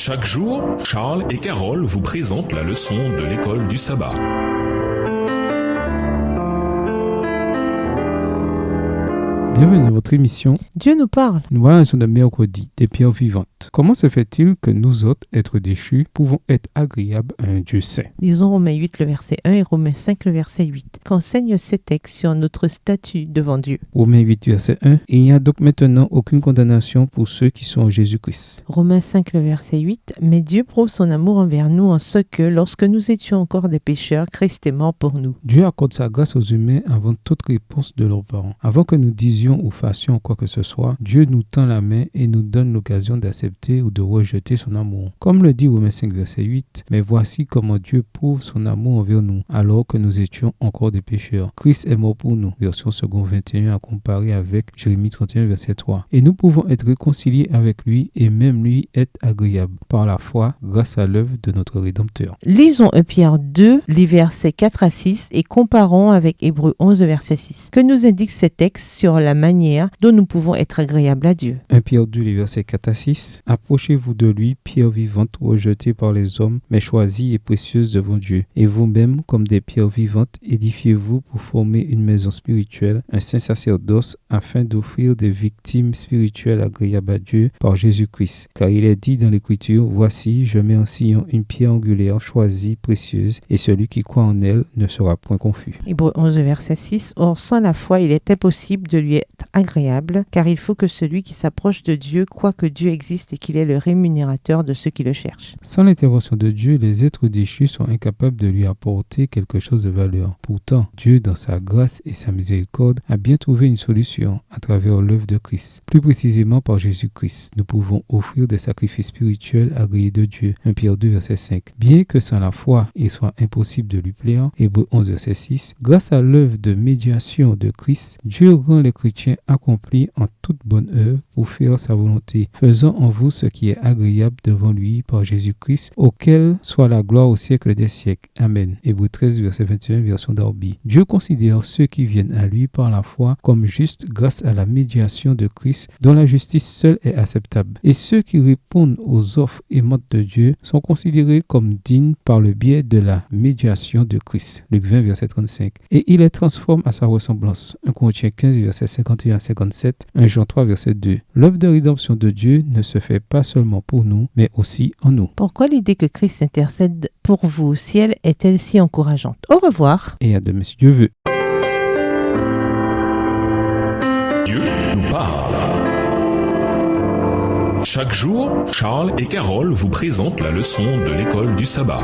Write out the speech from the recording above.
Chaque jour, Charles et Carole vous présentent la leçon de l'école du sabbat. Bienvenue à votre émission. Dieu nous parle. Nous voilà sur le mercredi des pierres vivantes. Comment se fait-il que nous autres, êtres déchus, pouvons être agréables à un Dieu saint? Lisons Romains 8, le verset 1 et Romains 5, le verset 8. Qu'enseignent ces textes sur notre statut devant Dieu? Romains 8, verset 1. Il n'y a donc maintenant aucune condamnation pour ceux qui sont en Jésus-Christ. Romains 5, le verset 8. Mais Dieu prouve son amour envers nous en ce que, lorsque nous étions encore des pécheurs, Christ est mort pour nous. Dieu accorde sa grâce aux humains avant toute réponse de leurs parents. Avant que nous disions ou fassions quoi que ce soit, Dieu nous tend la main et nous donne l'occasion d'accepter ou de rejeter son amour. Comme le dit Romains 5, verset 8, mais voici comment Dieu prouve son amour envers nous, alors que nous étions encore des pécheurs. Christ est mort pour nous. Version 2 21 à comparer avec Jérémie 31, verset 3. Et nous pouvons être réconciliés avec lui et même lui être agréable par la foi grâce à l'œuvre de notre Rédempteur. Lisons 1 Pierre 2, les versets 4 à 6 et comparons avec Hébreux 11, verset 6. Que nous indiquent ces textes sur la manière dont nous pouvons être agréables à Dieu? 1 Pierre 2, les versets 4 à 6. Approchez-vous de lui, pierre vivante rejetée par les hommes, mais choisie et précieuse devant Dieu. Et vous-même, comme des pierres vivantes, édifiez-vous pour former une maison spirituelle, un saint sacerdoce, afin d'offrir des victimes spirituelles agréables à Dieu par Jésus-Christ. Car il est dit dans l'Écriture, voici, je mets en Sion une pierre angulaire choisie, précieuse, et celui qui croit en elle ne sera point confus. Hébreux 11, verset 6. Or, sans la foi, il est impossible de lui être agréable, car il faut que celui qui s'approche de Dieu croit que Dieu existe et qu'il est le rémunérateur de ceux qui le cherchent. Sans l'intervention de Dieu, les êtres déchus sont incapables de lui apporter quelque chose de valeur. Pourtant, Dieu, dans sa grâce et sa miséricorde, a bien trouvé une solution à travers l'œuvre de Christ. Plus précisément par Jésus-Christ, nous pouvons offrir des sacrifices spirituels agréés de Dieu. 1 Pierre 2, verset 5. Bien que sans la foi, il soit impossible de lui plaire. Hébreux 11, verset 6. Grâce à l'œuvre de médiation de Christ, Dieu rend les chrétiens accomplis en toute bonne œuvre pour faire sa volonté, faisant en vous ce qui est agréable devant lui par Jésus-Christ, auquel soit la gloire au siècle des siècles. Amen. Hébreux 13, verset 21, version Darby. Dieu considère ceux qui viennent à lui par la foi comme justes grâce à la médiation de Christ, dont la justice seule est acceptable. Et ceux qui répondent aux offres aimantes de Dieu sont considérés comme dignes par le biais de la médiation de Christ. Luc 20, verset 35. Et il les transforme à sa ressemblance. 1 Corinthiens 15, verset 51 à 57. 1 Jean 3, verset 2. L'œuvre de rédemption de Dieu ne se fait pas seulement pour nous, mais aussi en nous. Pourquoi l'idée que Christ intercède pour vous au ciel est-elle si encourageante? Au revoir. Et à demain si Dieu veut. Dieu nous parle. Chaque jour, Charles et Carole vous présentent la leçon de l'école du sabbat.